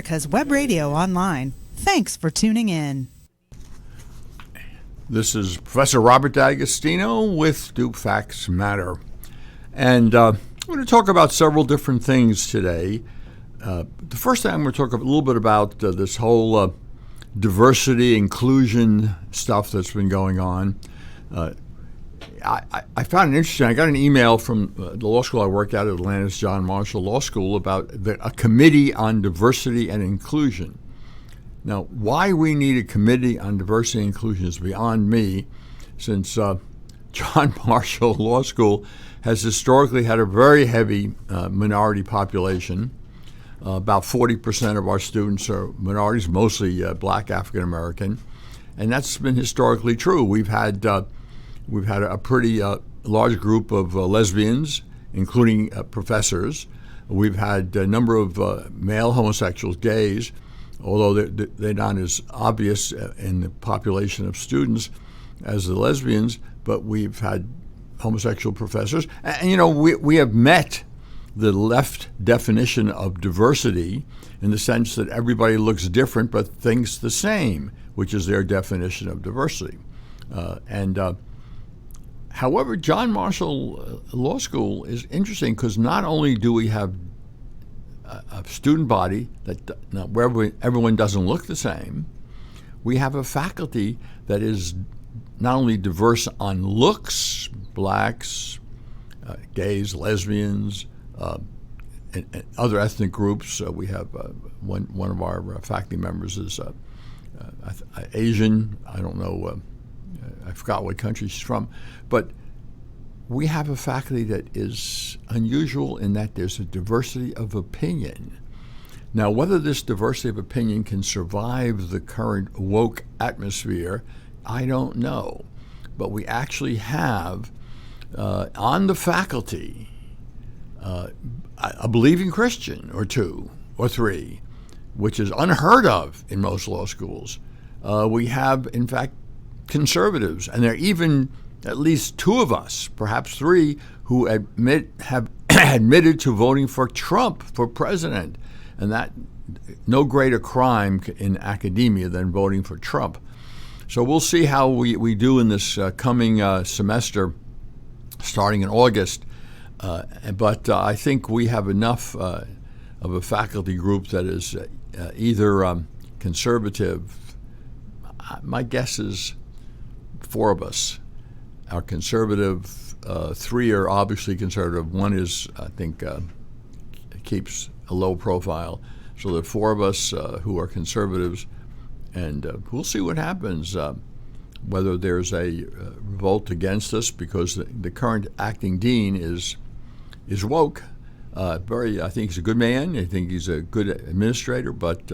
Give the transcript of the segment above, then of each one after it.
America's Web Radio online. Thanks for tuning in. This is Professor Robert D'Agostino with Do Facts Matter? And I'm going to talk about several different things today. The first thing I'm going to talk a little bit about this whole diversity, inclusion stuff that's been going on. I found it interesting. I got an email from the law school I work at Atlanta's John Marshall Law School about a committee on diversity and inclusion. Now, why we need a committee on diversity and inclusion is beyond me, since John Marshall Law School has historically had a very heavy minority population. About 40% of our students are minorities, mostly black African American, and that's been historically true. We've had a pretty large group of lesbians, including professors. We've had a number of male homosexuals, gays, although they're not as obvious in the population of students as the lesbians, but we've had homosexual professors. And, we have met the left definition of diversity in the sense that everybody looks different but thinks the same, which is their definition of diversity. However, John Marshall Law School is interesting because not only do we have a student body where everyone doesn't look the same, we have a faculty that is not only diverse on looks, blacks, gays, lesbians, and other ethnic groups. We have one of our faculty members is Asian. I don't know. I forgot what country she's from, but we have a faculty that is unusual in that there's a diversity of opinion. Now, whether this diversity of opinion can survive the current woke atmosphere, I don't know. But we actually have on the faculty a believing Christian or two or three, which is unheard of in most law schools. We have, in fact, conservatives, and there are even at least two of us, perhaps three, who have admitted to voting for Trump for president, and that no greater crime in academia than voting for Trump. So we'll see how we do in this coming semester, starting in August. But I think we have enough of a faculty group that is either conservative. My guess is four of us are conservative. Three are obviously conservative. One is, I think, keeps a low profile. So there are four of us who are conservatives, and we'll see what happens. Whether there's a revolt against us, because the current acting dean is woke. I think he's a good man. I think he's a good administrator, but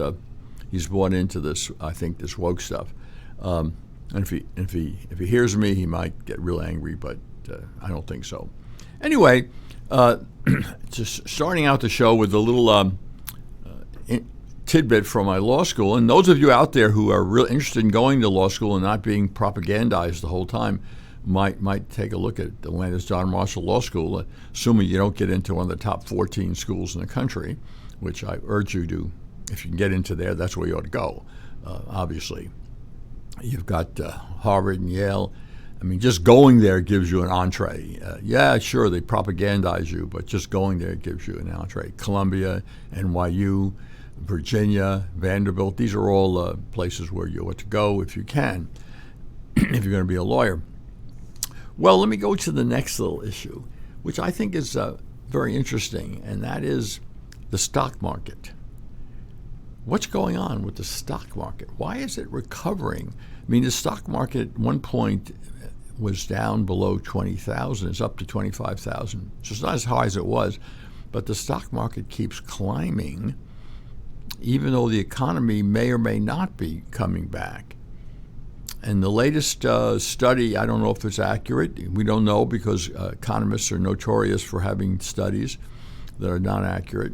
he's bought into this. I think this woke stuff. And if he hears me, he might get real angry, but I don't think so. Anyway, just starting out the show with a little tidbit from my law school. And those of you out there who are real interested in going to law school and not being propagandized the whole time might take a look at Atlanta's John Marshall Law School, assuming you don't get into one of the top 14 schools in the country, which I urge you to. If you can get into there, that's where you ought to go, obviously. You've got Harvard and Yale. I mean, just going there gives you an entree. Yeah, sure, they propagandize you, but just going there gives you an entree. Columbia, NYU, Virginia, Vanderbilt, these are all places where you ought to go if you can, if you're going to be a lawyer. Well, let me go to the next little issue, which I think is very interesting, and that is the stock market. What's going on with the stock market? Why is it recovering? I mean, the stock market at one point was down below 20,000. It's up to 25,000. So it's not as high as it was, but the stock market keeps climbing, even though the economy may or may not be coming back. And the latest study, I don't know if it's accurate. We don't know because economists are notorious for having studies that are not accurate.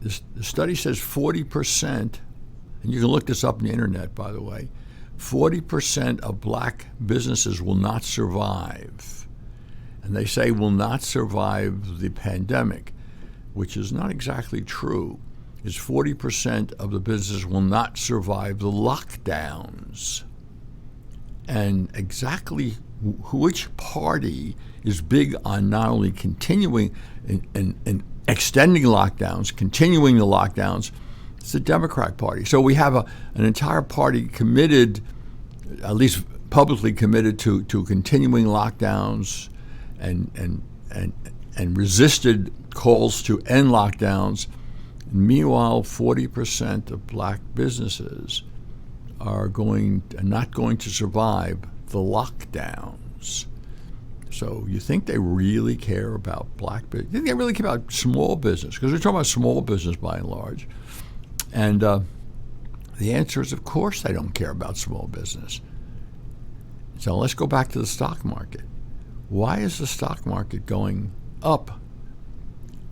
The study says 40%, and you can look this up on the internet, by the way, 40% of black businesses will not survive. And they say will not survive the pandemic. which is not exactly true, is 40% of the businesses will not survive the lockdowns. And exactly which party is big on not only continuing and extending lockdowns, continuing the lockdowns, it's the Democrat Party. So we have an entire party committed, at least publicly committed, to continuing lockdowns and resisted calls to end lockdowns. Meanwhile, 40% of black businesses are not going to survive the lockdowns. So you think they really care about black business? You think they really care about small business? Because we're talking about small business by and large. And the answer is, of course, they don't care about small business. So let's go back to the stock market. Why is the stock market going up,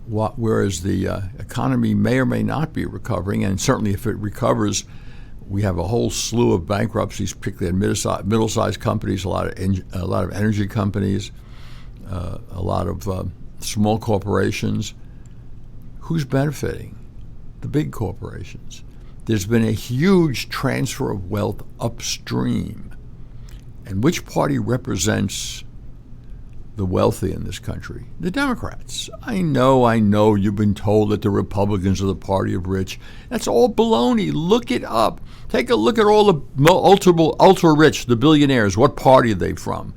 whereas the economy may or may not be recovering? And certainly if it recovers, we have a whole slew of bankruptcies, particularly in middle-sized companies, a lot of energy companies, a lot of small corporations. Who's benefiting? The big corporations. There's been a huge transfer of wealth upstream. And which party represents the wealthy in this country? The Democrats. I know you've been told that the Republicans are the party of rich. That's all baloney. Look it up. Take a look at all the ultra rich, the billionaires. What party are they from?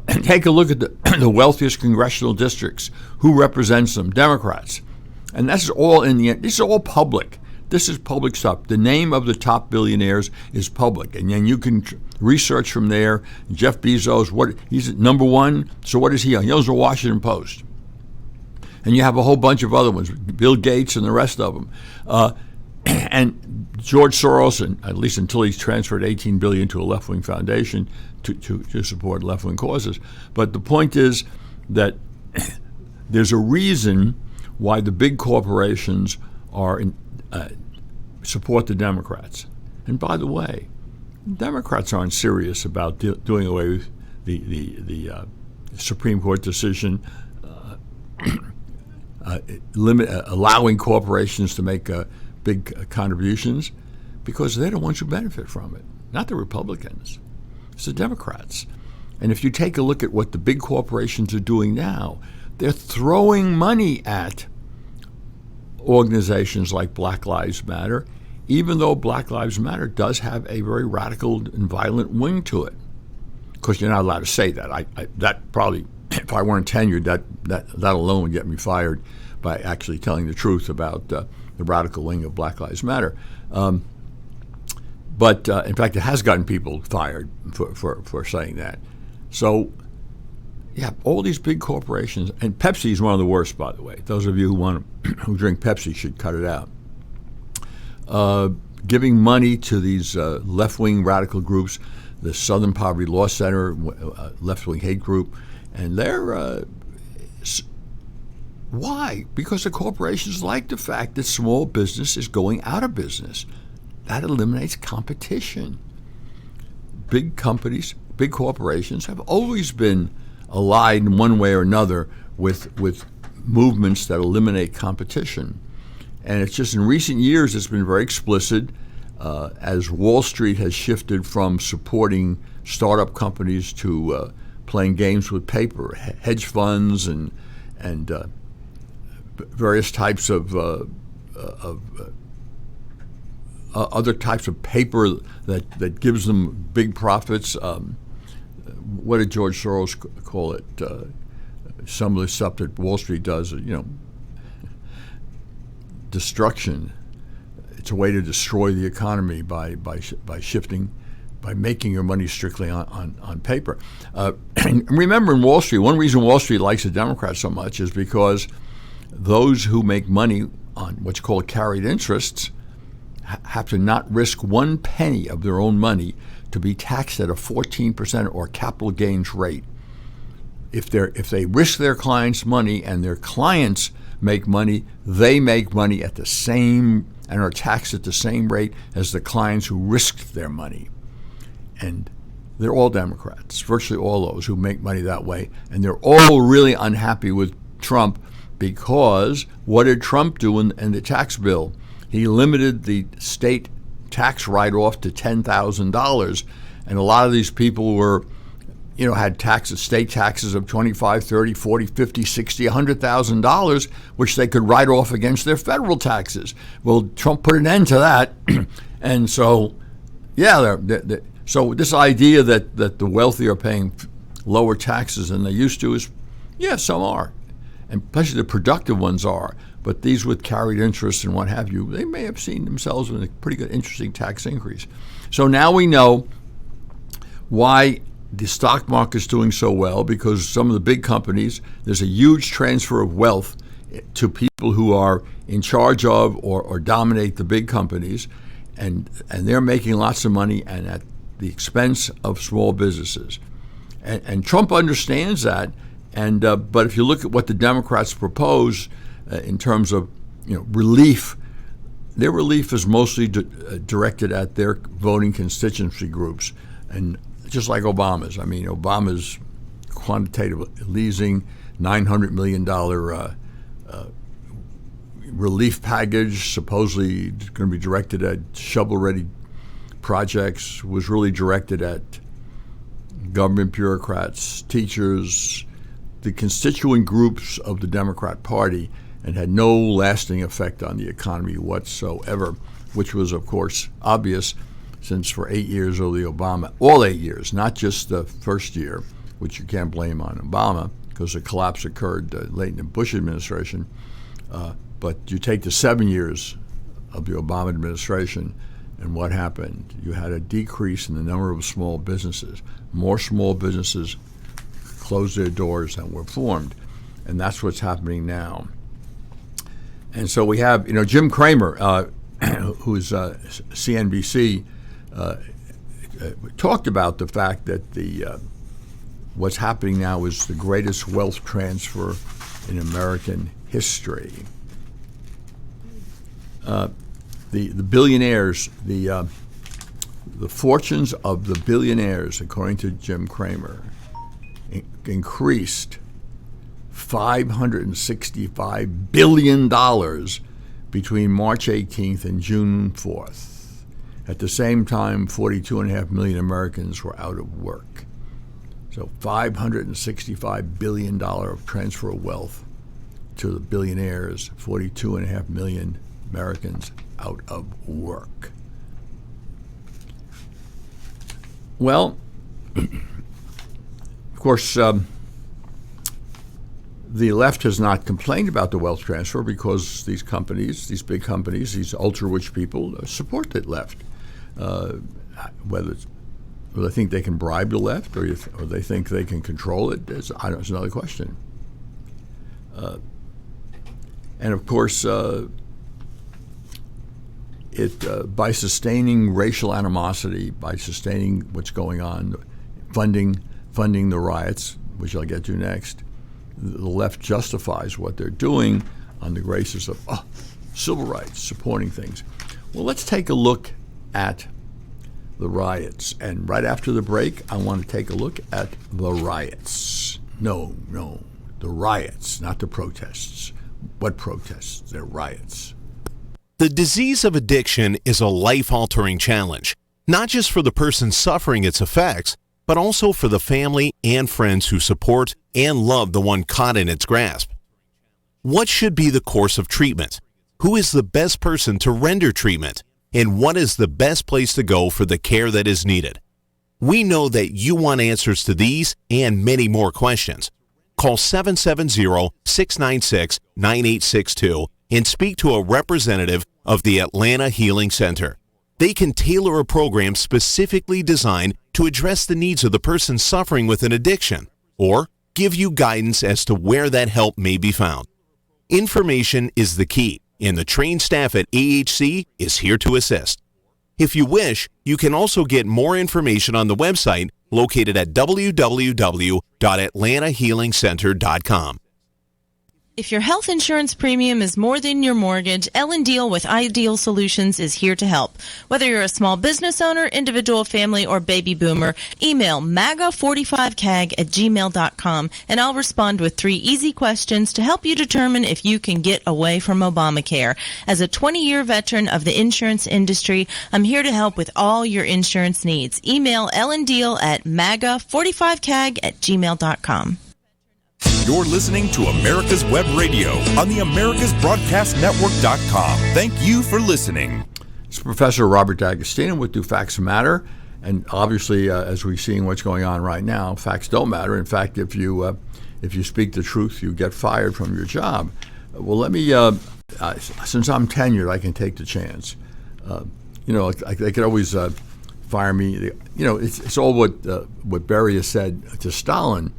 Take a look at the wealthiest congressional districts. Who represents them? Democrats. And this is all this is all public. This is public stuff. The name of the top billionaires is public, and then you can research from there. Jeff Bezos, he's number one. So what is he on? He owns the Washington Post, and you have a whole bunch of other ones, Bill Gates and the rest of them, and George Soros, and at least until he's transferred $18 billion to a left-wing foundation to support left-wing causes. But the point is that there's a reason why the big corporations support the Democrats. And by the way, Democrats aren't serious about doing away with the Supreme Court decision allowing corporations to make big contributions, because they're the ones who benefit from it, not the Republicans. It's the Democrats. And if you take a look at what the big corporations are doing now, they're throwing money at organizations like Black Lives Matter, even though Black Lives Matter does have a very radical and violent wing to it. Of course, you're not allowed to say that. That probably, if I weren't tenured, that alone would get me fired by actually telling the truth about the radical wing of Black Lives Matter. But in fact, it has gotten people fired for saying that. So, yeah, all these big corporations, and Pepsi is one of the worst, by the way. Those of you who drink Pepsi should cut it out. Giving money to these left-wing radical groups, the Southern Poverty Law Center, left-wing hate group, and they're why? Because the corporations like the fact that small business is going out of business. That eliminates competition. Big companies, big corporations have always been allied in one way or another with movements that eliminate competition. And it's just in recent years it's been very explicit as Wall Street has shifted from supporting startup companies to playing games with paper, hedge funds and various types of other types of paper that gives them big profits. What did George Soros call it? Some of the stuff that Wall Street does, destruction. It's a way to destroy the economy by shifting, by making your money strictly on paper. And remember, in Wall Street, one reason Wall Street likes the Democrats so much is because those who make money on what's called carried interests have to not risk one penny of their own money to be taxed at a 14% or capital gains rate. If they risk their clients' money and their clients make money, they make money at the same and are taxed at the same rate as the clients who risked their money. And they're all Democrats, virtually all those who make money that way, and they're all really unhappy with Trump because what did Trump do in the tax bill? He limited the state tax write-off to $10,000, and a lot of these people were, had state taxes of $25, $30, $40, $50, $60, $100,000, which they could write off against their federal taxes. Well, Trump put an end to that, and so, so this idea that the wealthy are paying lower taxes than they used to is, some are, and especially the productive ones are. But these with carried interest and what have you, they may have seen themselves with a pretty good, interesting tax increase. So now we know why the stock market is doing so well, because some of the big companies, there's a huge transfer of wealth to people who are in charge of or dominate the big companies, and they're making lots of money and at the expense of small businesses. And Trump understands that. And but if you look at what the Democrats propose in terms of relief, their relief is mostly directed at their voting constituency groups, and just like Obama's. I mean, Obama's quantitative easing, $900 million relief package, supposedly going to be directed at shovel-ready projects, was really directed at government bureaucrats, teachers, the constituent groups of the Democrat Party, and had no lasting effect on the economy whatsoever, which was, of course, obvious since for 8 years of the Obama, all 8 years, not just the first year, which you can't blame on Obama because the collapse occurred late in the Bush administration, but you take the 7 years of the Obama administration, and what happened? You had a decrease in the number of small businesses. More small businesses closed their doors than were formed, and that's what's happening now. And so we have, Jim Cramer, who's CNBC, talked about the fact that what's happening now is the greatest wealth transfer in American history. The billionaires, the fortunes of the billionaires, according to Jim Cramer, increased $565 billion between March 18th and June 4th. At the same time, 42.5 million Americans were out of work. So $565 billion of transfer of wealth to the billionaires, 42.5 million Americans out of work. Well, of course, the left has not complained about the wealth transfer because these companies, these big companies, these ultra-rich people support the left. Whether they think they can bribe the left or they think they can control it is another question. And of course, by sustaining racial animosity, by sustaining what's going on, funding the riots, which I'll get to next, the left justifies what they're doing on the basis of civil rights, supporting things. Well, let's take a look at the riots. And right after the break, I want to take a look at the riots. No, the riots, not the protests. What protests? They're riots. The disease of addiction is a life-altering challenge, not just for the person suffering its effects, but also for the family and friends who support and love the one caught in its grasp. What should be the course of treatment? Who is the best person to render treatment? And what is the best place to go for the care that is needed? We know that you want answers to these and many more questions. Call 770-696-9862 and speak to a representative of the Atlanta Healing Center. They can tailor a program specifically designed to address the needs of the person suffering with an addiction, or give you guidance as to where that help may be found. Information is the key, and the trained staff at AHC is here to assist. If you wish, you can also get more information on the website located at www.atlantahealingcenter.com. If your health insurance premium is more than your mortgage, Ellen Deal with Ideal Solutions is here to help. Whether you're a small business owner, individual family, or baby boomer, email MAGA45CAG@gmail.com and I'll respond with 3 easy questions to help you determine if you can get away from Obamacare. As a 20-year veteran of the insurance industry, I'm here to help with all your insurance needs. Email Ellen Deal at MAGA45CAG@gmail.com. You're listening to America's Web Radio on the AmericasBroadcastNetwork.com. Thank you for listening. It's Professor Robert D'Agostino with Do Facts Matter? And obviously, as we're seeing what's going on right now, facts don't matter. In fact, if you speak the truth, you get fired from your job. Well, let me, since I'm tenured, I can take the chance. They could always fire me. It's all what Beria said to Stalin.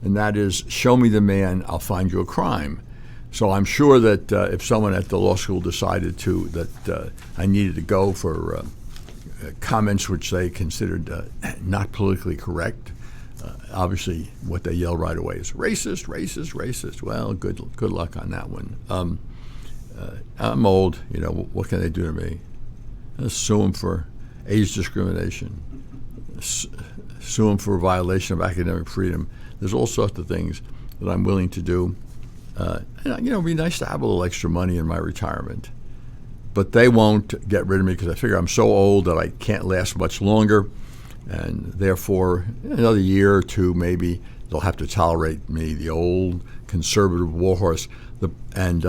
And that is, show me the man, I'll find you a crime. So I'm sure that if someone at the law school decided that I needed to go for comments which they considered not politically correct, obviously what they yell right away is racist, racist, racist. Well, good luck on that one. I'm old, what can they do to me? I'll sue them for age discrimination, sue them for violation of academic freedom. There's all sorts of things that I'm willing to do. It'd be nice to have a little extra money in my retirement. But they won't get rid of me because I figure I'm so old that I can't last much longer. And therefore, another year or two, maybe they'll have to tolerate me, the old conservative warhorse. And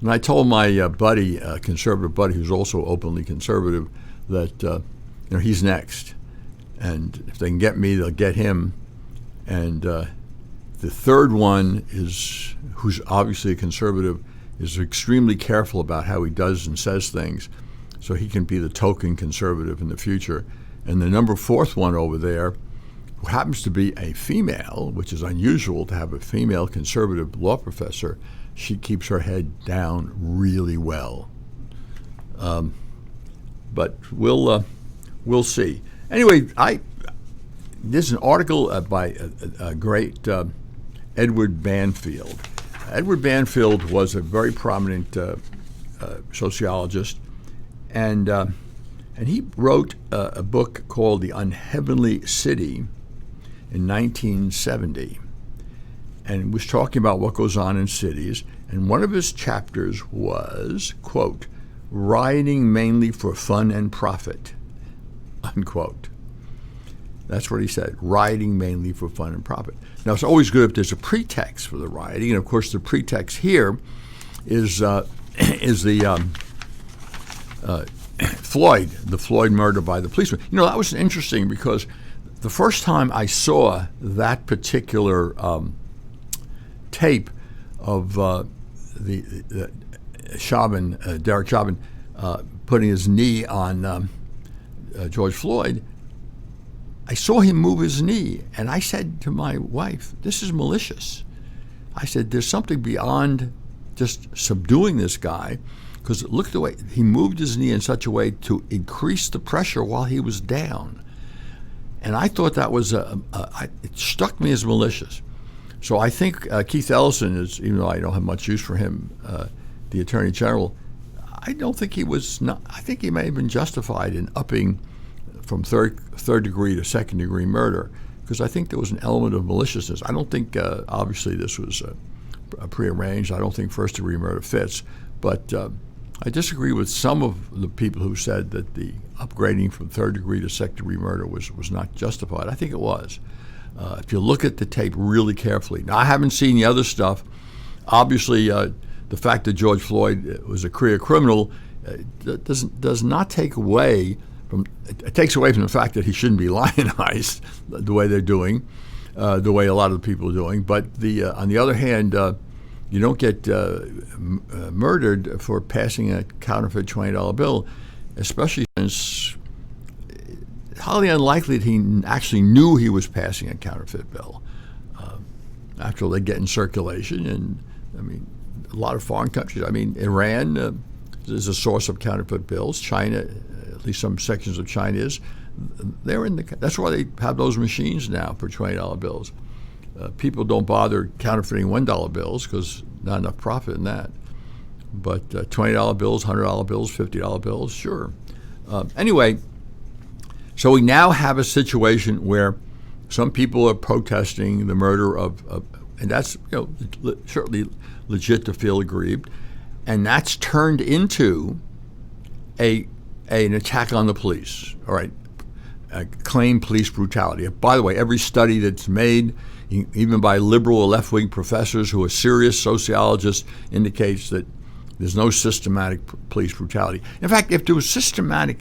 I told my buddy, conservative buddy, who's also openly conservative, that he's next. And if they can get me, they'll get him. And the third one is, who's obviously a conservative, is extremely careful about how he does and says things, so he can be the token conservative in the future. And the fourth one over there, who happens to be a female, which is unusual to have a female conservative law professor, she keeps her head down really well. But we'll see. Anyway, there's an article by a great Edward Banfield. Edward Banfield was a very prominent sociologist, and he wrote a book called The Unheavenly City in 1970, and was talking about what goes on in cities. And one of his chapters was, quote, rioting mainly for fun and profit, unquote. That's what he said, rioting mainly for fun and profit. Now, it's always good if there's a pretext for the rioting, and of course the pretext here is the Floyd murder by the policeman. That was interesting because the first time I saw that particular tape of Derek Chauvin putting his knee on George Floyd, I saw him move his knee, and I said to my wife, this is malicious. I said, there's something beyond just subduing this guy, because look at the way he moved his knee in such a way to increase the pressure while he was down. And I thought that was, it struck me as malicious. So I think Keith Ellison is, even though I don't have much use for him, the Attorney General, I don't think he was not, I think he may have been justified in upping from third degree to second degree murder, because I think there was an element of maliciousness. I don't think, obviously, this was prearranged. I don't think first degree murder fits, but I disagree with some of the people who said that the upgrading from third degree to second degree murder was not justified. I think it was. If you look at the tape really carefully. Now, I haven't seen the other stuff. Obviously, the fact that George Floyd was a career criminal does not take away from, it takes away from the fact that he shouldn't be lionized the way they're doing, the way a lot of the people are doing. But on the other hand, you don't get murdered for passing a counterfeit $20 bill, especially since it's highly unlikely that he actually knew he was passing a counterfeit bill. After all, they get in circulation, and I mean, a lot of foreign countries. I mean, Iran is a source of counterfeit bills. China, at least some sections of China is. That's why they have those machines now for $20 bills. People don't bother counterfeiting $1 bills because not enough profit in that. But $20 bills, $100 bills, $50 bills, sure. Anyway, so we now have a situation where some people are protesting the murder of and that's certainly legit to feel aggrieved, and that's turned into an attack on the police. All right, claim police brutality. By the way, every study that's made, even by liberal or left-wing professors who are serious sociologists, indicates that there's no systematic police brutality. In fact, if there was systematic,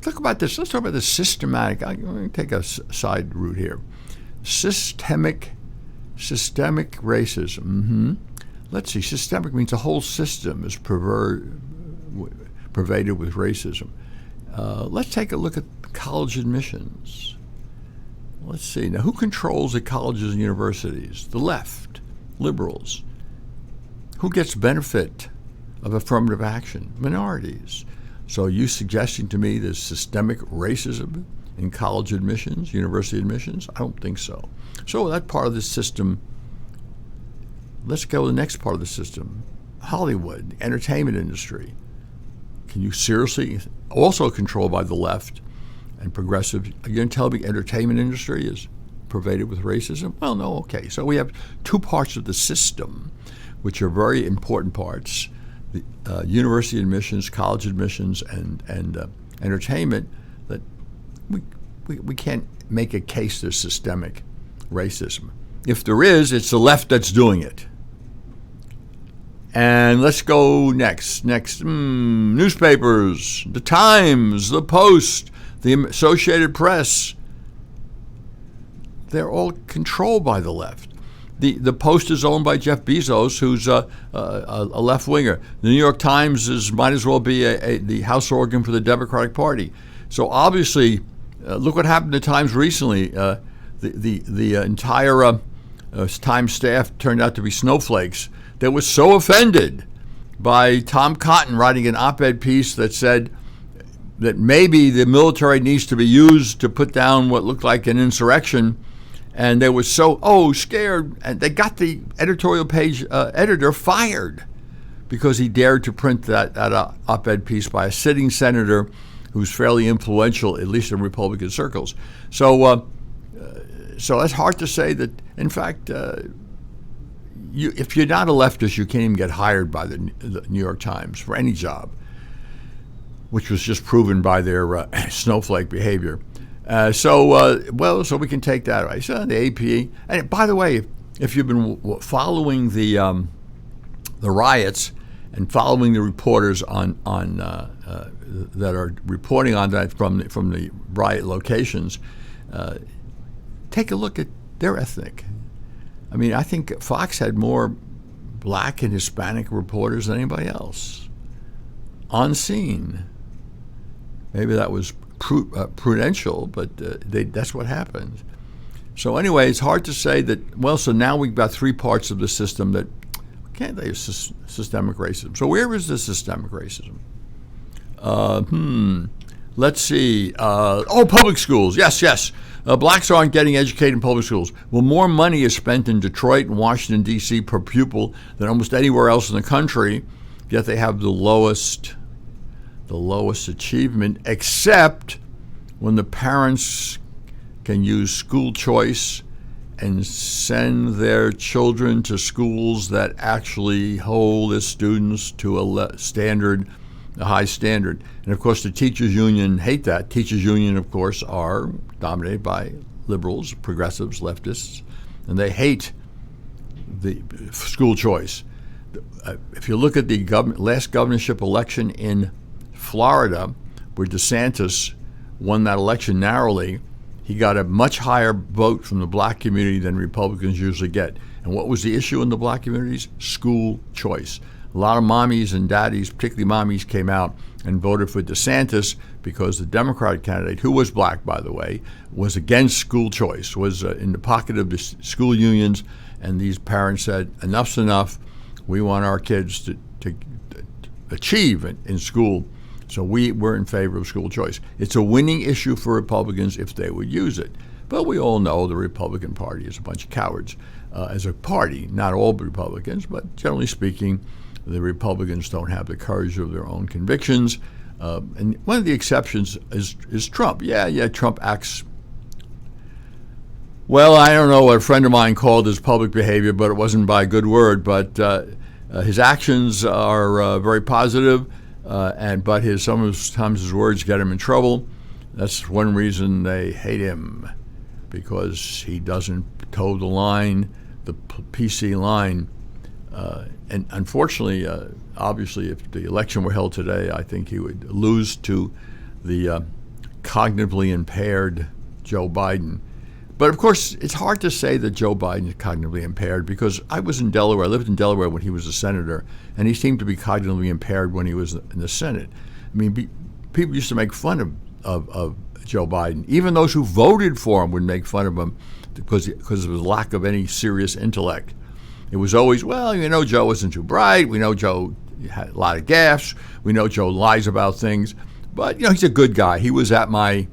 talk about this. Let's talk about the systematic. I'm going to take a side route here. Systemic racism. Let's see. Systemic means the whole system is pervaded with racism. Let's take a look at college admissions. Let's see. Now, who controls the colleges and universities? The left, liberals. Who gets benefit of affirmative action? Minorities. So are you suggesting to me there's systemic racism in college admissions, university admissions? I don't think so. So that part of the system, let's go to the next part of the system. Hollywood, entertainment industry. Can you seriously, also controlled by the left and progressive, are you going to tell me entertainment industry is pervaded with racism? Well, no, okay. So we have two parts of the system, which are very important parts. The university admissions, college admissions, and entertainment, that we can't make a case there's systemic racism. If there is, it's the left that's doing it. And let's go next. Newspapers, the Times, the Post, the Associated Press. They're all controlled by the left. The Post is owned by Jeff Bezos, who's a left-winger. The New York Times might as well be the house organ for the Democratic Party. So obviously, look what happened to Times recently. The entire Times staff turned out to be snowflakes. They were so offended by Tom Cotton writing an op-ed piece that said that maybe the military needs to be used to put down what looked like an insurrection. And they were so scared, and they got the editorial page editor fired because he dared to print that op-ed piece by a sitting senator who's fairly influential, at least in Republican circles. So it's hard to say that. In fact, if you're not a leftist, you can't even get hired by the New York Times for any job, which was just proven by their snowflake behavior. So we can take that away. So the AP, and by the way, if you've been following the riots and following the reporters on that are reporting on that from the riot locations, take a look at their ethnic. I mean, I think Fox had more black and Hispanic reporters than anybody else on scene. Maybe that was prudential, but that's what happened. So anyway, it's hard to say that, so now we've got three parts of the system that can't they systemic racism. So where is the systemic racism? Let's see. Public schools. Yes. Blacks aren't getting educated in public schools. Well, more money is spent in Detroit and Washington, D.C. per pupil than almost anywhere else in the country, yet they have the lowest achievement, except when the parents can use school choice and send their children to schools that actually hold their students to a high standard. And of course, the teachers union hate that. Teachers union, of course, are dominated by liberals, progressives, leftists, and they hate the school choice. If you look at the last governorship election in Florida, where DeSantis won that election narrowly, he got a much higher vote from the black community than Republicans usually get. And what was the issue in the black communities? School choice. A lot of mommies and daddies, particularly mommies, came out and voted for DeSantis because the Democratic candidate, who was black, by the way, was against school choice, was in the pocket of the school unions, and these parents said, enough's enough. We want our kids to achieve in school. So we're in favor of school choice. It's a winning issue for Republicans if they would use it. But we all know the Republican Party is a bunch of cowards. As a party, not all Republicans, but generally speaking, the Republicans don't have the courage of their own convictions. And one of the exceptions is Trump. Yeah, Trump acts, well, I don't know what a friend of mine called his public behavior, but it wasn't by a good word. But his actions are very positive, but sometimes his words get him in trouble. That's one reason they hate him, because he doesn't toe the line, the PC line. And unfortunately, obviously, if the election were held today, I think he would lose to the cognitively impaired Joe Biden. But of course, it's hard to say that Joe Biden is cognitively impaired, because I was in Delaware. I lived in Delaware when he was a senator, and he seemed to be cognitively impaired when he was in the Senate. I mean, people used to make fun of Joe Biden. Even those who voted for him would make fun of him because of his lack of any serious intellect. It was always, well, Joe wasn't too bright. We know Joe had a lot of gaffes. We know Joe lies about things. But, he's a good guy. He was at my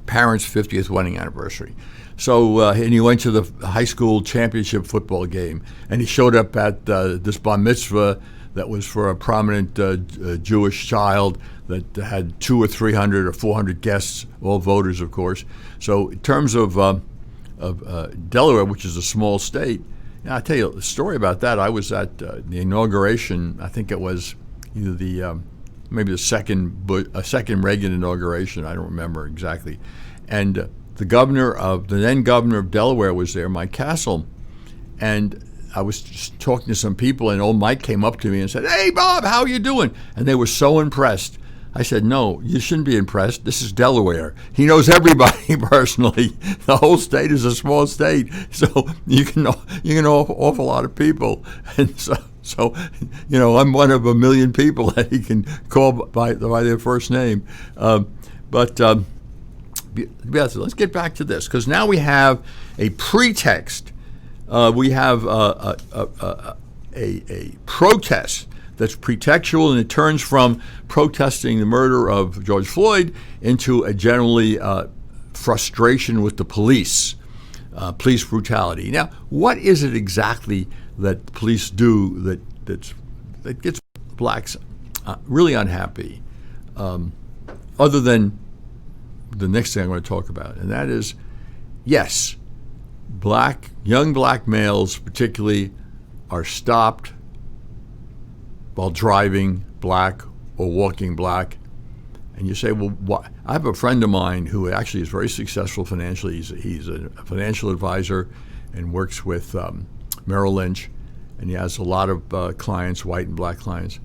parents' 50th wedding anniversary. So, and he went to the high school championship football game. And he showed up at this bar mitzvah that was for a prominent Jewish child that had 200 or 300 or 400 guests, all voters, of course. So in terms of Delaware, which is a small state, I'll tell you a story about that. I was at the inauguration. I think it was either maybe the second Reagan inauguration. I don't remember exactly. And the then governor of Delaware was there, Mike Castle, and I was just talking to some people, and old Mike came up to me and said, "Hey, Bob, how are you doing?" And they were so impressed. I said, "No, you shouldn't be impressed. This is Delaware." He knows everybody personally. The whole state is a small state, so you can know an awful lot of people. And so I'm one of a million people that he can call by their first name. But let's get back to this, because now we have a pretext. We have a protest that's pretextual, and it turns from protesting the murder of George Floyd into a generally frustration with the police brutality. Now, what is it exactly that police do that gets blacks really unhappy, other than the next thing I'm going to talk about, and that is, yes, young black males particularly are stopped while driving black or walking black. And you say, well, what? I have a friend of mine who actually is very successful financially. He's a financial advisor and works with Merrill Lynch, and he has a lot of clients, white and black clients,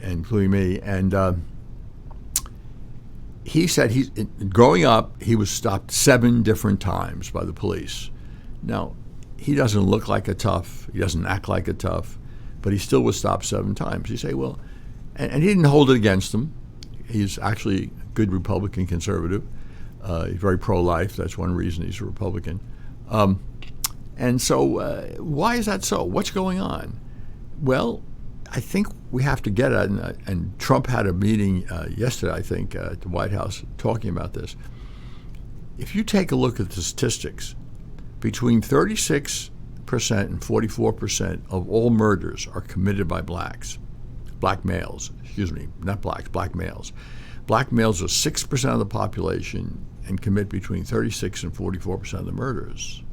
including me. And he said growing up, he was stopped 7 different times by the police. Now, he doesn't look like a tough, he doesn't act like a tough, but he still was stopped 7 times. You say, well, and he didn't hold it against him. He's actually a good Republican conservative. He's very pro-life. That's one reason he's a Republican. And so why is that so? What's going on? Well, I think we have to get at, and Trump had a meeting yesterday, I think, at the White House talking about this. If you take a look at the statistics, between 36% and 44% of all murders are committed by black males. Not blacks, black males. Black males are 6% of the population and commit between 36 and 44% of the murders.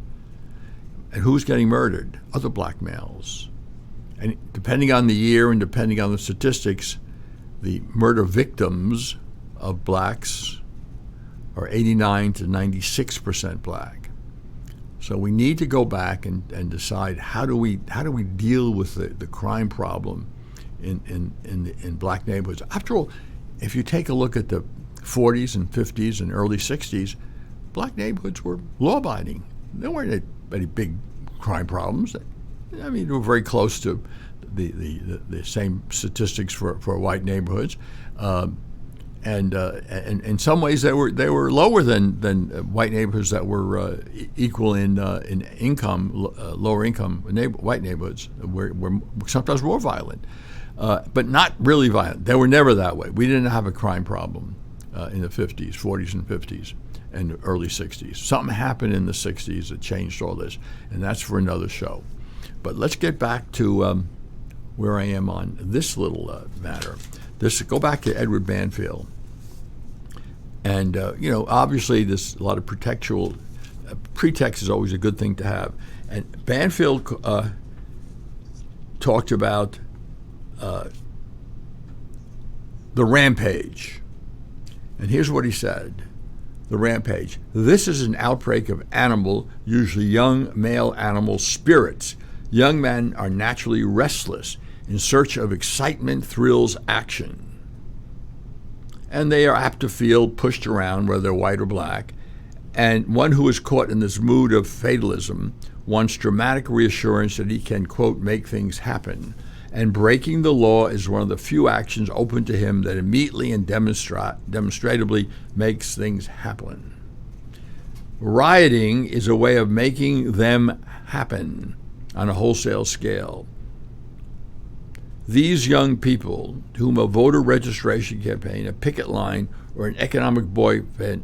And who's getting murdered? Other black males. And depending on the year and depending on the statistics, the murder victims of blacks are 89 to 96% black. So we need to go back and decide how do we deal with the crime problem in black neighborhoods. After all, if you take a look at the 40s and 50s and early 60s, black neighborhoods were law-abiding. There weren't any big crime problems. I mean, they were very close to the same statistics for white neighborhoods. And in some ways they were lower than white neighborhoods that were equal in income, lower income white neighborhoods were sometimes more violent, but not really violent. They were never that way. We didn't have a crime problem in the 50s, 40s and 50s, and the early 60s. Something happened in the 60s that changed all this, and that's for another show. But let's get back to where I am on this little matter. Go back to Edward Banfield. And, obviously there's a lot of pretextual. Pretext is always a good thing to have. And Banfield talked about the rampage. And here's what he said. The rampage. This is an outbreak of animal, usually young male animal spirits. Young men are naturally restless, in search of excitement, thrills, action. And they are apt to feel pushed around, whether they're white or black. And one who is caught in this mood of fatalism wants dramatic reassurance that he can, quote, make things happen. And breaking the law is one of the few actions open to him that immediately and demonstratively makes things happen. Rioting is a way of making them happen on a wholesale scale. These young people, to whom a voter registration campaign, a picket line, or an economic boycott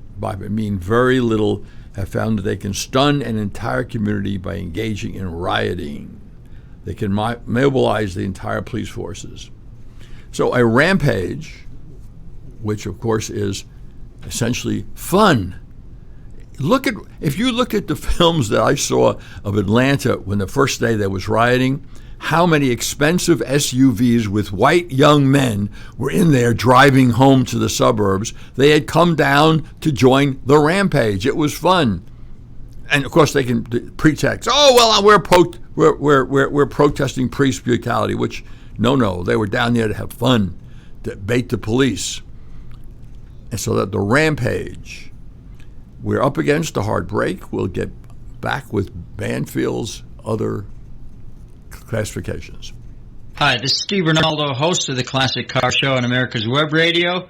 mean very little, have found that they can stun an entire community by engaging in rioting. They can mobilize the entire police forces. So a rampage, which of course is essentially fun. If you look at the films that I saw of Atlanta when the first day there was rioting, how many expensive SUVs with white young men were in there driving home to the suburbs. They had come down to join the rampage. It was fun. And of course they can pretext, we're protesting police brutality, which no, they were down there to have fun, to bait the police. And so that the rampage, we're up against a hard break. We'll get back with Banfield's other classifications. Hi, this is Steve Ronaldo, host of the Classic Car Show on America's Web Radio.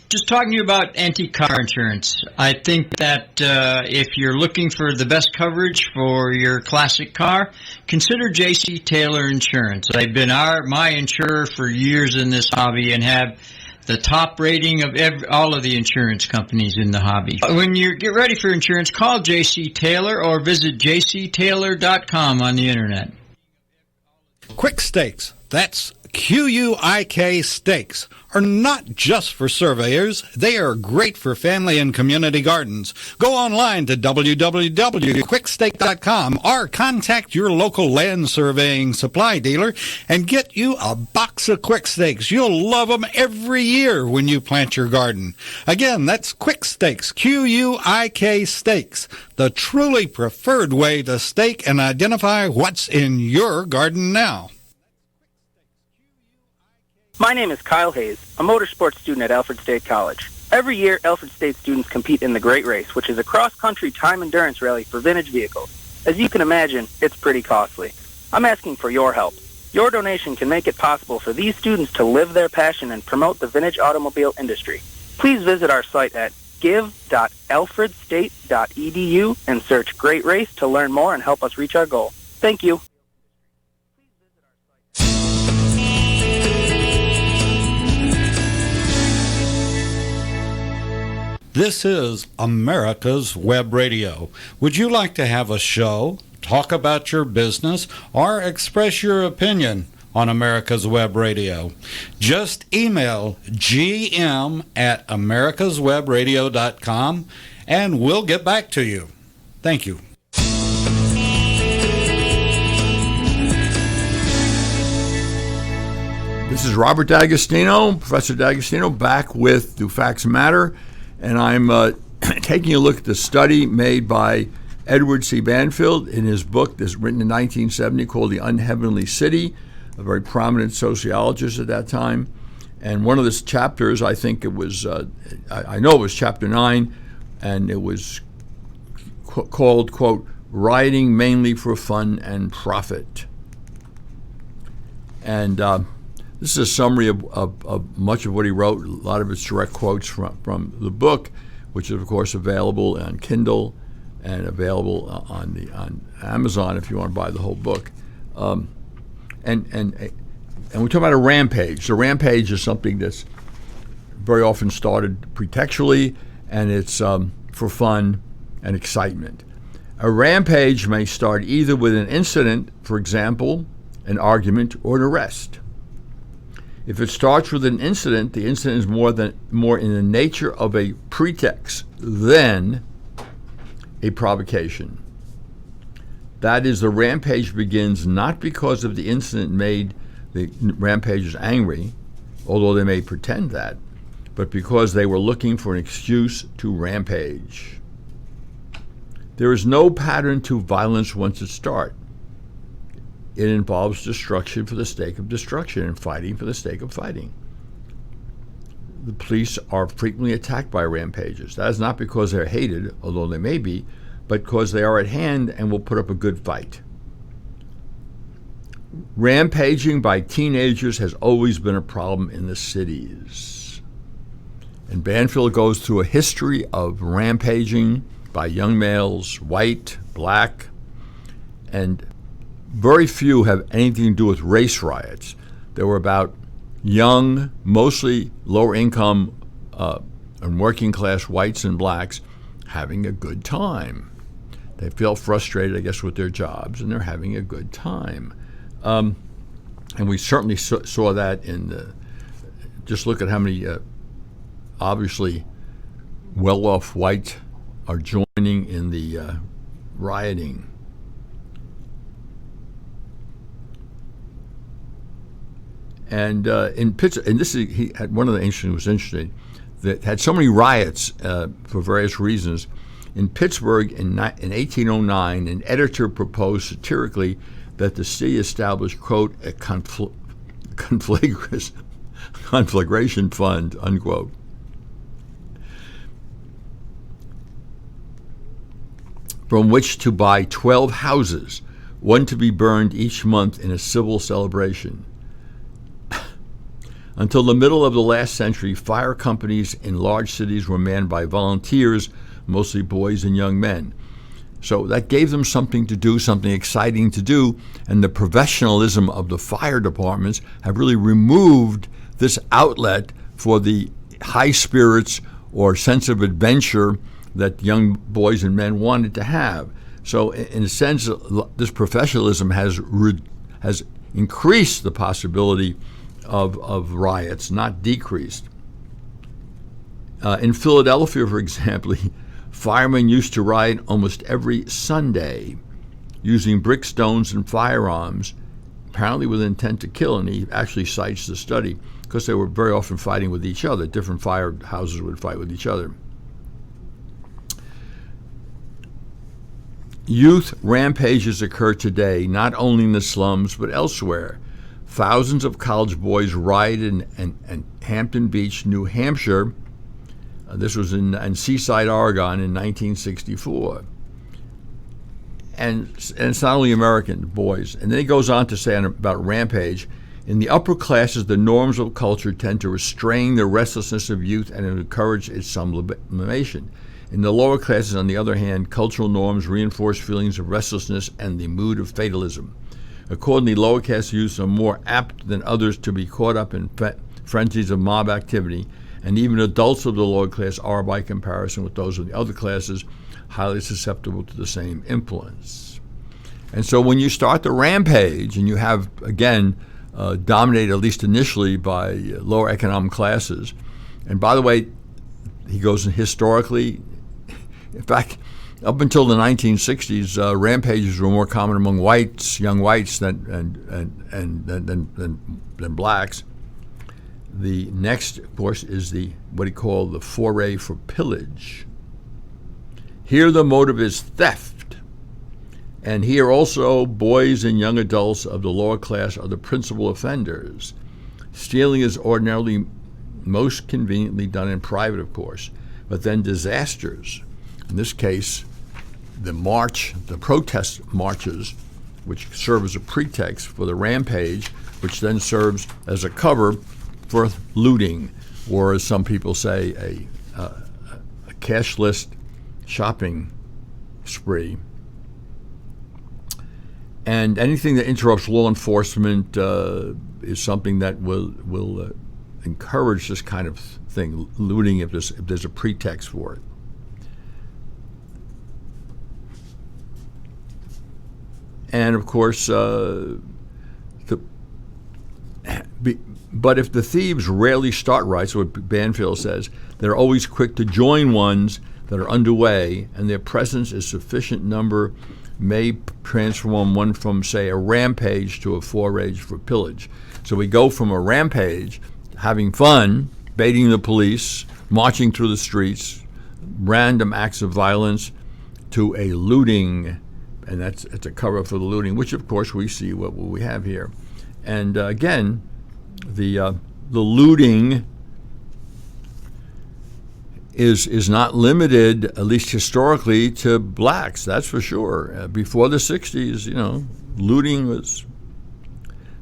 Just talking to you about antique car insurance. I think that if you're looking for the best coverage for your classic car, consider J.C. Taylor Insurance. They've been my insurer for years in this hobby and have the top rating of all of the insurance companies in the hobby. When you get ready for insurance, call J.C. Taylor or visit jctaylor.com on the internet. Quick Stakes, that's QUIK Stakes, are not just for surveyors. They are great for family and community gardens. Go online to www.quickstake.com or contact your local land surveying supply dealer and get you a box of Quick Stakes. You'll love them every year when you plant your garden. Again, that's Quick Stakes, QUIK Stakes, the truly preferred way to stake and identify what's in your garden now. My name is Kyle Hayes, a motorsports student at Alfred State College. Every year, Alfred State students compete in the Great Race, which is a cross-country time endurance rally for vintage vehicles. As you can imagine, it's pretty costly. I'm asking for your help. Your donation can make it possible for these students to live their passion and promote the vintage automobile industry. Please visit our site at give.alfredstate.edu and search Great Race to learn more and help us reach our goal. Thank you. This is America's Web Radio. Would you like to have a show, talk about your business, or express your opinion on America's Web Radio? Just email gm@americaswebradio.com and we'll get back to you. Thank you. This is Robert D'Agostino, Professor D'Agostino, back with Do Facts Matter? And I'm taking a look at the study made by Edward C. Banfield in his book that's written in 1970 called The Unheavenly City, a very prominent sociologist at that time. And one of the chapters, I think it was, I know it was chapter 9, and it was called, quote, Rioting Mainly for Fun and Profit. And this is a summary of much of what he wrote. A lot of it's direct quotes from the book, which is, of course, available on Kindle and available on Amazon if you want to buy the whole book. And we're talking about a rampage. The rampage is something that's very often started pretextually, and it's for fun and excitement. A rampage may start either with an incident, for example, an argument, or an arrest. If it starts with an incident, the incident is more in the nature of a pretext than a provocation. That is, the rampage begins not because of the incident made the rampagers angry, although they may pretend that, but because they were looking for an excuse to rampage. There is no pattern to violence once it starts. It involves destruction for the sake of destruction and fighting for the sake of fighting. The police are frequently attacked by rampagers. That is not because they're hated, although they may be, but because they are at hand and will put up a good fight. Rampaging by teenagers has always been a problem in the cities. And Banfield goes through a history of rampaging by young males, white, black, and very few have anything to do with race riots. They were about young, mostly lower income and working class whites and blacks having a good time. They feel frustrated, I guess, with their jobs, and they're having a good time. And we certainly saw that in just look at how many obviously well-off whites are joining in the rioting. And in Pittsburgh, and this is he had one of the interesting was interesting that had so many riots for various reasons. In Pittsburgh in 1809, an editor proposed satirically that the city establish, quote, a conflagration fund, unquote. From which to buy 12 houses, one to be burned each month in a civil celebration. Until the middle of the last century, fire companies in large cities were manned by volunteers, mostly boys and young men. So that gave them something to do, something exciting to do, and the professionalism of the fire departments have really removed this outlet for the high spirits or sense of adventure that young boys and men wanted to have. So in a sense, this professionalism has increased the possibility of riots, not decreased. In Philadelphia, for example, firemen used to riot almost every Sunday using brick, stones, and firearms, apparently with intent to kill, and he actually cites the study because they were very often fighting with each other. Different firehouses would fight with each other. Youth rampages occur today not only in the slums but elsewhere. Thousands of college boys rioted in Hampton Beach, New Hampshire. This was in Seaside, Oregon in 1964. And it's not only American boys. And then he goes on to say about rampage, in the upper classes, the norms of culture tend to restrain the restlessness of youth and encourage its sublimation. In the lower classes, on the other hand, cultural norms reinforce feelings of restlessness and the mood of fatalism. Accordingly, lower caste youths are more apt than others to be caught up in frenzies of mob activity, and even adults of the lower class are, by comparison with those of the other classes, highly susceptible to the same influence. And so when you start the rampage, and you have, again, dominated at least initially by lower economic classes, and by the way, he goes in historically, in fact, up until the 1960s, rampages were more common among whites, young whites, than blacks. The next, of course, is what he called the foray for pillage. Here the motive is theft, and here also boys and young adults of the lower class are the principal offenders. Stealing is ordinarily most conveniently done in private, of course, but then disasters, in this case, the protest marches, which serve as a pretext for the rampage, which then serves as a cover for looting, or as some people say, a cashless shopping spree. And anything that interrupts law enforcement is something that will encourage this kind of thing, looting, if there's a pretext for it. And of course, but if the thieves rarely start riots, what Banfield says, they're always quick to join ones that are underway, and their presence is sufficient number may transform one from, say, a rampage to a forage for pillage. So we go from a rampage, having fun, baiting the police, marching through the streets, random acts of violence, to a looting, and it's a cover for the looting, which of course we see what we have here. And again, the looting is not limited, at least historically, to blacks. That's for sure. Before the 60s, looting was,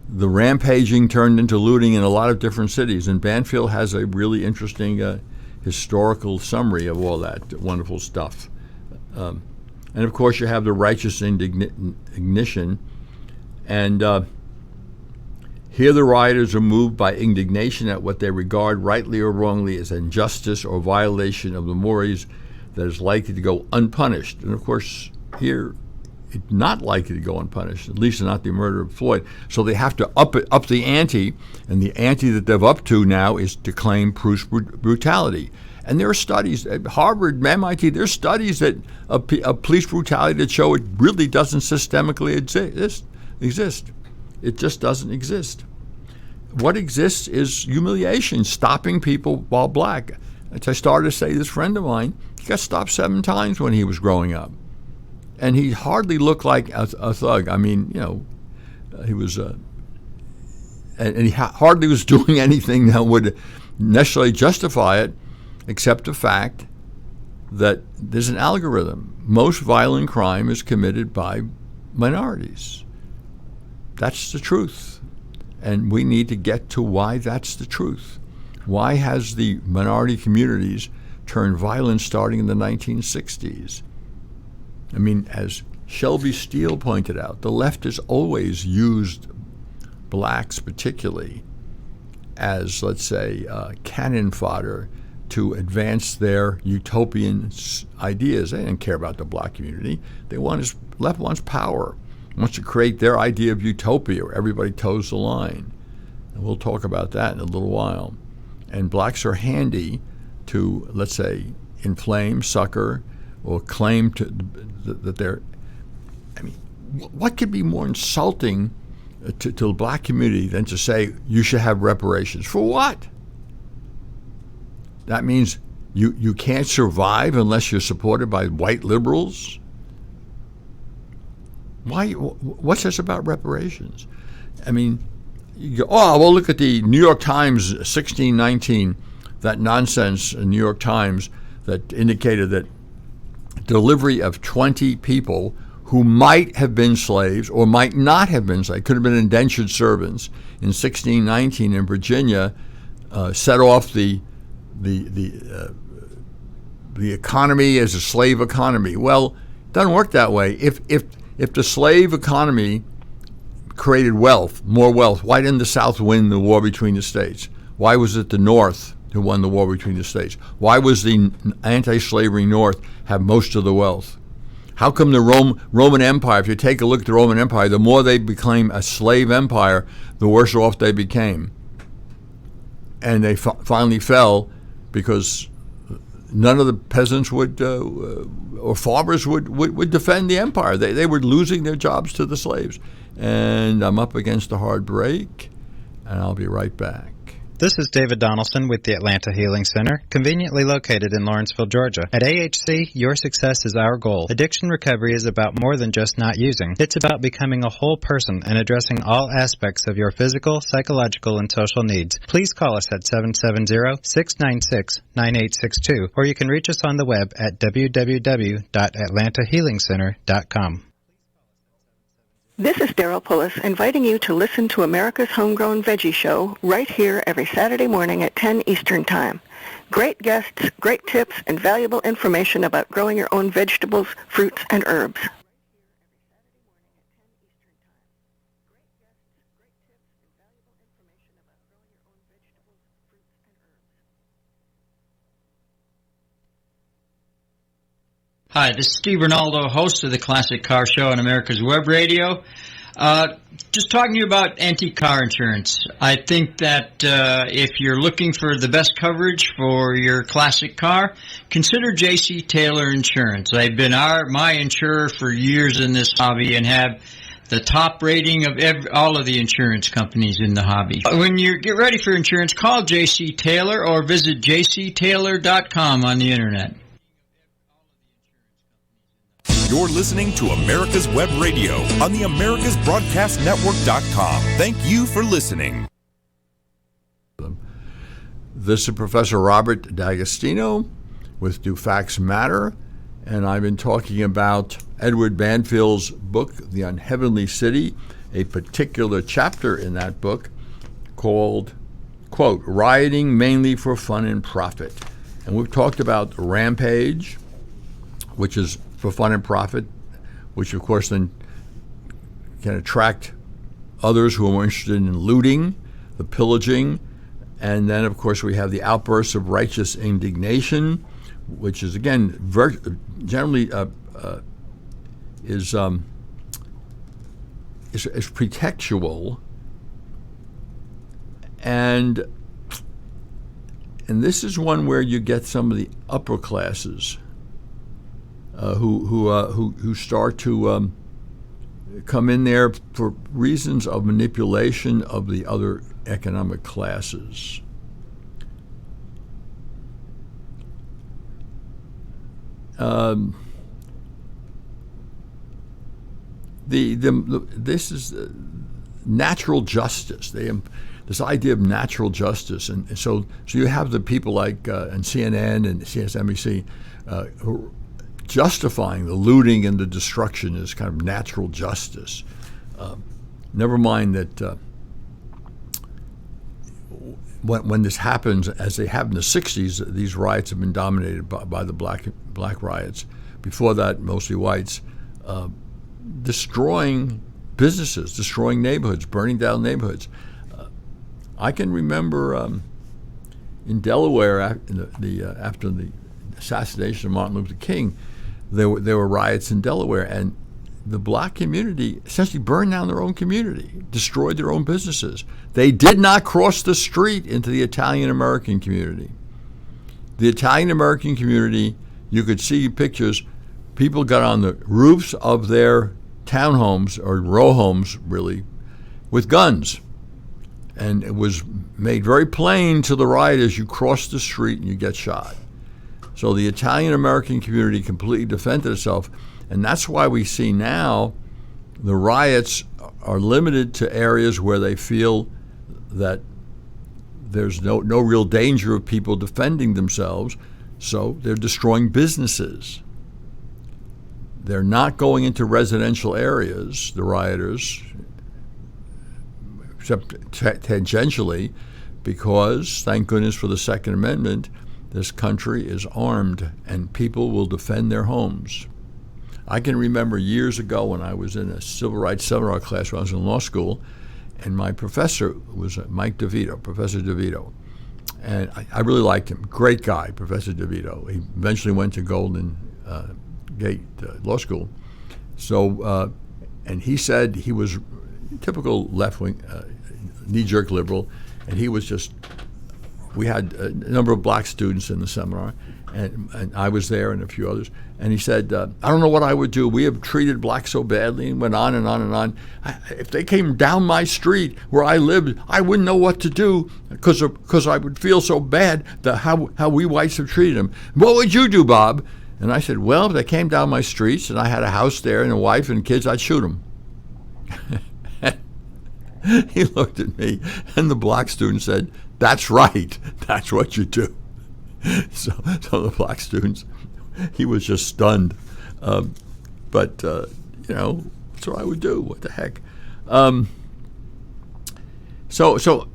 the rampaging turned into looting in a lot of different cities. And Banfield has a really interesting historical summary of all that wonderful stuff. And of course, you have the righteous indignation. And here the rioters are moved by indignation at what they regard, rightly or wrongly, as injustice or violation of the mores that is likely to go unpunished. And of course, here, it's not likely to go unpunished, at least not the murder of Floyd. So they have to up the ante, and the ante that they're up to now is to claim police brutality. And there are studies at Harvard, MIT, there's studies that of police brutality that show it really doesn't systemically exist. It just doesn't exist. What exists is humiliation, stopping people while black. As I started to say, this friend of mine, he got stopped 7 times when he was growing up. And he hardly looked like a thug. I mean, he was, and he hardly was doing anything that would necessarily justify it, except the fact that there's an algorithm. Most violent crime is committed by minorities. That's the truth. And we need to get to why that's the truth. Why has the minority communities turned violent starting in the 1960s? I mean, as Shelby Steele pointed out, the left has always used blacks particularly as, let's say, cannon fodder to advance their utopian ideas. They didn't care about the black community. Left wants power, wants to create their idea of utopia where everybody toes the line. And we'll talk about that in a little while. And blacks are handy to, let's say, inflame, succor, or claim that they're, I mean, what could be more insulting to the black community than to say you should have reparations? For what? That means you can't survive unless you're supported by white liberals? Why? What's this about reparations? I mean, you go, well, look at the New York Times 1619, that nonsense in New York Times that indicated that delivery of 20 people who might have been slaves or might not have been slaves, could have been indentured servants in 1619 in Virginia, set off the economy as a slave economy. Well, it doesn't work that way. If the slave economy created wealth, more wealth, why didn't the South win the war between the states? Why was it the North who won the war between the states? Why was the anti-slavery North have most of the wealth? How come the Roman Empire, if you take a look at the Roman Empire, the more they became a slave empire, the worse off they became. And they finally fell because none of the peasants would, or farmers would defend the empire. They were losing their jobs to the slaves. And I'm up against a hard break, and I'll be right back. This is David Donaldson with the Atlanta Healing Center, conveniently located in Lawrenceville, Georgia. At AHC, your success is our goal. Addiction recovery is about more than just not using. It's about becoming a whole person and addressing all aspects of your physical, psychological, and social needs. Please call us at 770-696-9862, or you can reach us on the web at www.atlantahealingcenter.com. This is Daryl Pullis inviting you to listen to America's Homegrown Veggie Show right here every Saturday morning at 10 Eastern Time. Great guests, great tips, and valuable information about growing your own vegetables, fruits, and herbs. Hi, this is Steve Ronaldo, host of the Classic Car Show on America's Web Radio. Just talking to you about antique car insurance. I think that if you're looking for the best coverage for your classic car, consider J.C. Taylor Insurance. They've been my insurer for years in this hobby and have the top rating of all of the insurance companies in the hobby. When you get ready for insurance, call J.C. Taylor or visit jctaylor.com on the internet. You're listening to America's Web Radio on the AmericasBroadcastNetwork.com. Thank you for listening. This is Professor Robert D'Agostino with Do Facts Matter, and I've been talking about Edward Banfield's book, The Unheavenly City, a particular chapter in that book called, quote, Rioting Mainly for Fun and Profit. And we've talked about Rampage, which is for fun and profit, which of course then can attract others who are more interested in looting, the pillaging, and then of course we have the outbursts of righteous indignation, which is again generally is pretextual, and this is one where you get some of the upper classes who start to come in there for reasons of manipulation of the other economic classes. This is natural justice. This idea of natural justice, and so you have the people like and CNN and CSNBC who justifying the looting and the destruction as kind of natural justice. Never mind that when this happens, as they have in the 60s, these riots have been dominated by the black riots. Before that, mostly whites, destroying businesses, destroying neighborhoods, burning down neighborhoods. I can remember in Delaware after the assassination of Martin Luther King, there were riots in Delaware, and the black community essentially burned down their own community, destroyed their own businesses. They did not cross the street into the Italian-American community. The Italian-American community, you could see pictures, people got on the roofs of their townhomes, or row homes really, with guns. And it was made very plain to the rioters, you cross the street and you get shot. So the Italian-American community completely defended itself, and that's why we see now the riots are limited to areas where they feel that there's no real danger of people defending themselves, so they're destroying businesses. They're not going into residential areas, the rioters, except tangentially, because, thank goodness for the Second Amendment, this country is armed and people will defend their homes. I can remember years ago when I was in a civil rights seminar class when I was in law school, and my professor was Mike DeVito, Professor DeVito. And I really liked him. Great guy, Professor DeVito. He eventually went to Golden Gate Law School. So, and he said he was typical left-wing, knee-jerk liberal, and he was just, we had a number of black students in the seminar, and I was there and a few others, and he said, I don't know what I would do. We have treated blacks so badly, and went on and on and on. If they came down my street where I lived, I wouldn't know what to do because I would feel so bad that how we whites have treated them. What would you do, Bob? And I said, well, if they came down my streets and I had a house there and a wife and kids, I'd shoot them. He looked at me, and the black student said, that's right. That's what you do. So the black students, he was just stunned. But that's what I would do. What the heck? So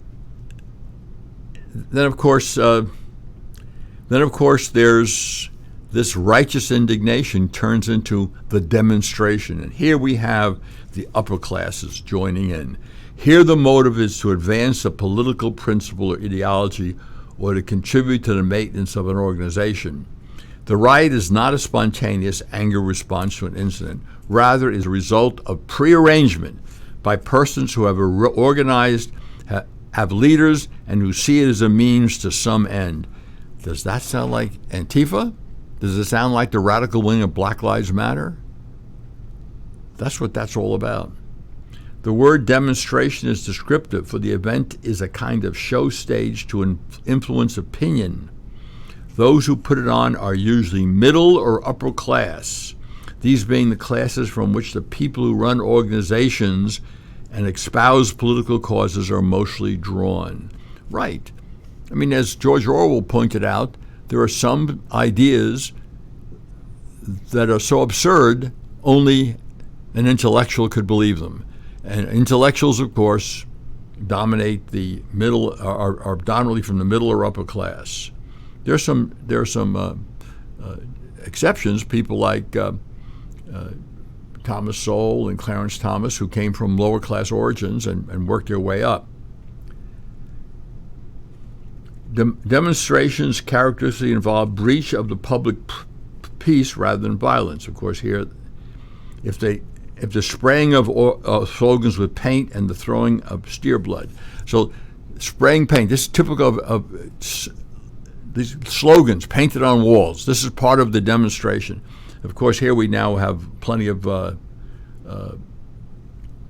then of course there's this righteous indignation turns into the demonstration. And here we have the upper classes joining in. Here the motive is to advance a political principle or ideology or to contribute to the maintenance of an organization. The riot is not a spontaneous anger response to an incident. Rather, it is a result of prearrangement by persons who have organized, have leaders, and who see it as a means to some end. Does that sound like Antifa? Does it sound like the radical wing of Black Lives Matter? That's what that's all about. The word demonstration is descriptive, for the event is a kind of show stage to influence opinion. Those who put it on are usually middle or upper class, these being the classes from which the people who run organizations and espouse political causes are mostly drawn. Right. I mean, as George Orwell pointed out, there are some ideas that are so absurd only an intellectual could believe them. And intellectuals, of course, dominate the middle, are dominantly from the middle or upper class. There are some exceptions, people like Thomas Sowell and Clarence Thomas, who came from lower class origins and worked their way up. Demonstrations characteristically involve breach of the public peace rather than violence. Of course, here, if the spraying of slogans with paint and the throwing of steer blood. So spraying paint, this is typical of these slogans painted on walls. This is part of the demonstration. Of course, here we now have plenty of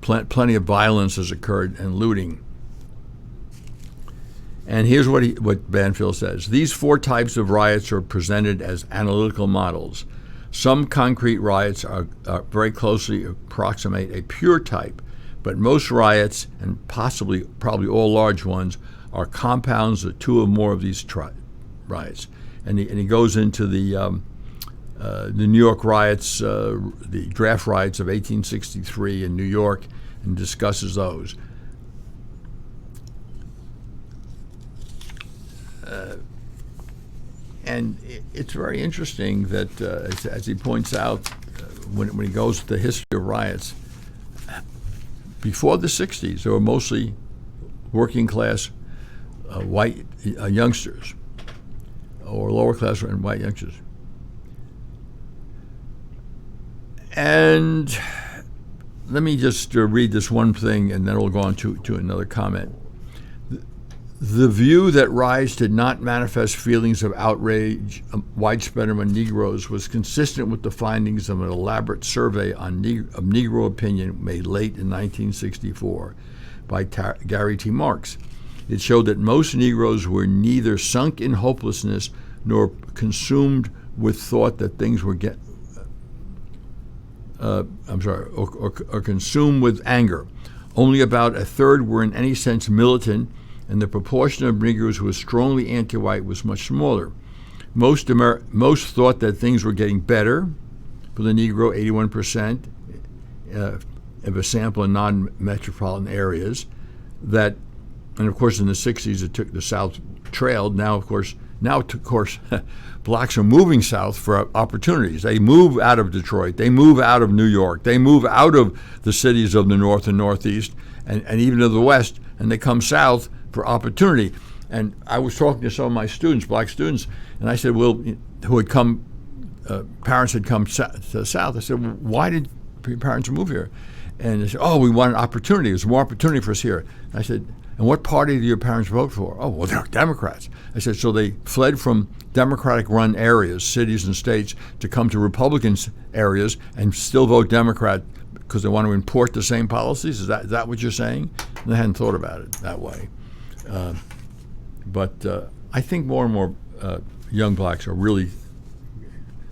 violence has occurred and looting. And here's what Banfield says. These four types of riots are presented as analytical models. Some concrete riots are very closely approximate a pure type, but most riots, and probably all large ones, are compounds of two or more of these riots. And he goes into the New York riots, the draft riots of 1863 in New York, and discusses those. And it's very interesting that, as he points out, when he goes to the history of riots, before the 60s, there were mostly working class white youngsters, or lower class and white youngsters. And let me just read this one thing, and then we'll go on to another comment. The view that riots did not manifest feelings of outrage widespread among Negroes was consistent with the findings of an elaborate survey of Negro opinion made late in 1964 by Gary T. Marks. It showed that most Negroes were neither sunk in hopelessness nor consumed with thought that things were or consumed with anger. Only about a third were in any sense militant, and the proportion of Negroes who were strongly anti-white was much smaller. Most thought that things were getting better for the Negro, 81% of a sample in non-metropolitan areas. And of course in the 60s the South trailed. Now of course blacks are moving south for opportunities. They move out of Detroit, they move out of New York, they move out of the cities of the North and Northeast and even of the West, and they come south for opportunity. And I was talking to some of my students, black students, and I said, well, who had come, parents had come to the South. I said, well, why did your parents move here? And they said, oh, we wanted opportunity. There's more opportunity for us here. And I said, and what party do your parents vote for? Oh, well, they're Democrats. I said, so they fled from Democratic-run areas, cities and states, to come to Republican areas and still vote Democrat because they want to import the same policies? Is that what you're saying? And I hadn't thought about it that way. But I think more and more young blacks are really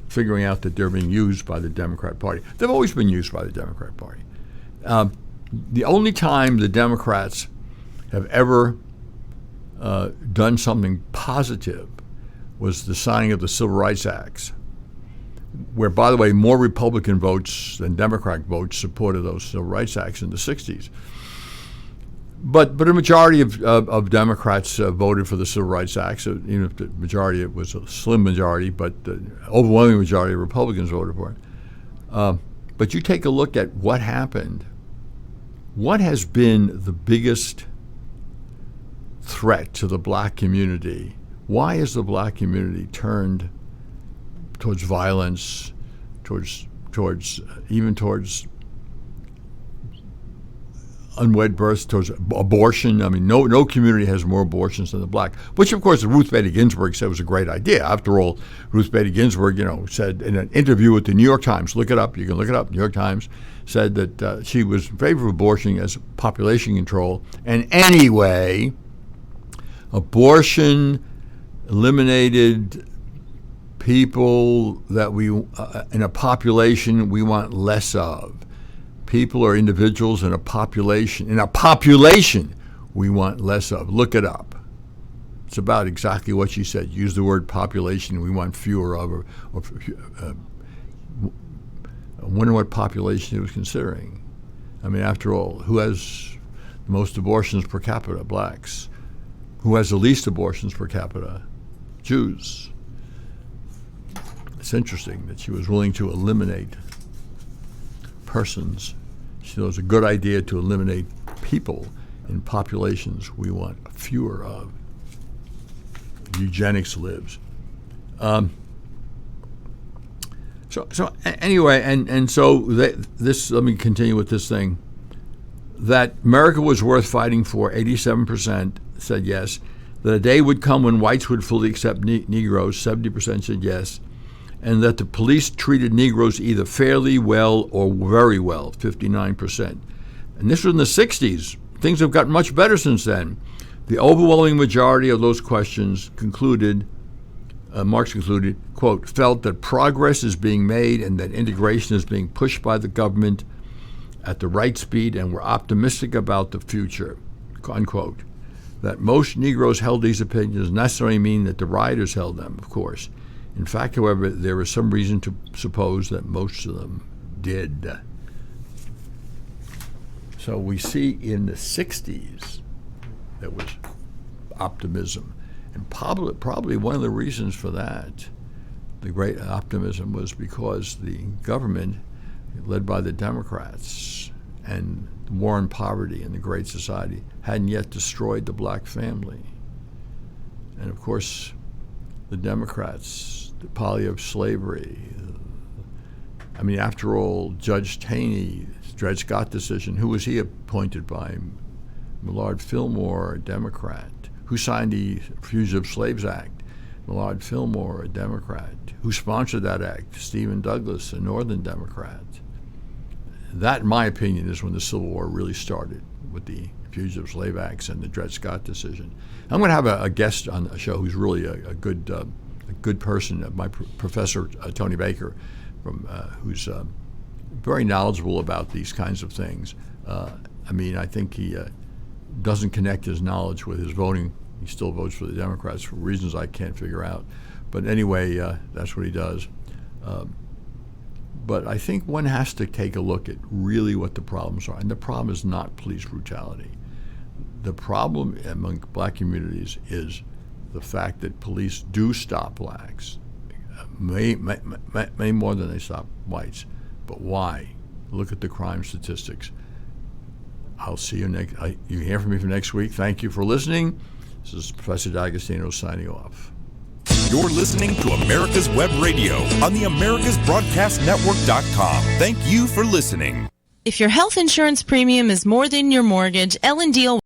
figuring out that they're being used by the Democrat Party. They've always been used by the Democrat Party. The only time the Democrats have ever done something positive was the signing of the Civil Rights Acts, where, by the way, more Republican votes than Democratic votes supported those Civil Rights Acts in the 60s. But a majority of Democrats voted for the Civil Rights Act. So even if the majority, it was a slim majority, but the overwhelming majority of Republicans voted for it. But you take a look at what happened. What has been the biggest threat to the black community? Why has the black community turned towards violence, towards unwed births, towards abortion. I mean, no community has more abortions than the black, which of course Ruth Bader Ginsburg said was a great idea. After all, Ruth Bader Ginsburg, said in an interview with the New York Times, look it up, you can look it up, New York Times, said that she was in favor of abortion as population control. And anyway, abortion eliminated people that we, in a population we want less of. People or individuals in a population we want less of. Look it up. It's about exactly what she said. Use the word population we want fewer of. I wonder what population he was considering. I mean, after all, who has the most abortions per capita? Blacks. Who has the least abortions per capita? Jews. It's interesting that she was willing to eliminate persons. She thought it was a good idea to eliminate people in populations we want fewer of. Eugenics lives. So anyway, and so this. Let me continue with this thing. That America was worth fighting for. 87% said yes. That a day would come when whites would fully accept Negroes. 70% said yes. And that the police treated Negroes either fairly well or very well, 59%. And this was in the 60s. Things have gotten much better since then. The overwhelming majority of those questions concluded, Marx concluded, quote, felt that progress is being made and that integration is being pushed by the government at the right speed and were optimistic about the future, unquote. That most Negroes held these opinions doesn't necessarily mean that the rioters held them, of course. In fact, however, there is some reason to suppose that most of them did. So we see in the 60s there was optimism. And probably one of the reasons for that, the great optimism, was because the government, led by the Democrats, and the war on poverty and the Great Society, hadn't yet destroyed the black family. And of course, the Democrats, the poly of slavery. I mean, after all, Judge Taney, Dred Scott decision, who was he appointed by? Millard Fillmore, a Democrat. Who signed the Fugitive Slaves Act? Millard Fillmore, a Democrat. Who sponsored that act? Stephen Douglas, a Northern Democrat. That, in my opinion, is when the Civil War really started, with the Fugitive Slave Acts and the Dred Scott decision. I'm going to have a guest on the show who's really a good person, my professor, Tony Baker, who's very knowledgeable about these kinds of things. I mean, I think he doesn't connect his knowledge with his voting. He still votes for the Democrats for reasons I can't figure out. But anyway, that's what he does. But I think one has to take a look at really what the problems are. And the problem is not police brutality. The problem among black communities is the fact that police do stop blacks, may more than they stop whites. But why? Look at the crime statistics. I'll see you next. You hear from me for next week. Thank you for listening. This is Professor D'Agostino signing off. You're listening to America's Web Radio on the AmericasBroadcastNetwork.com. Thank you for listening. If your health insurance premium is more than your mortgage, Ellen Deal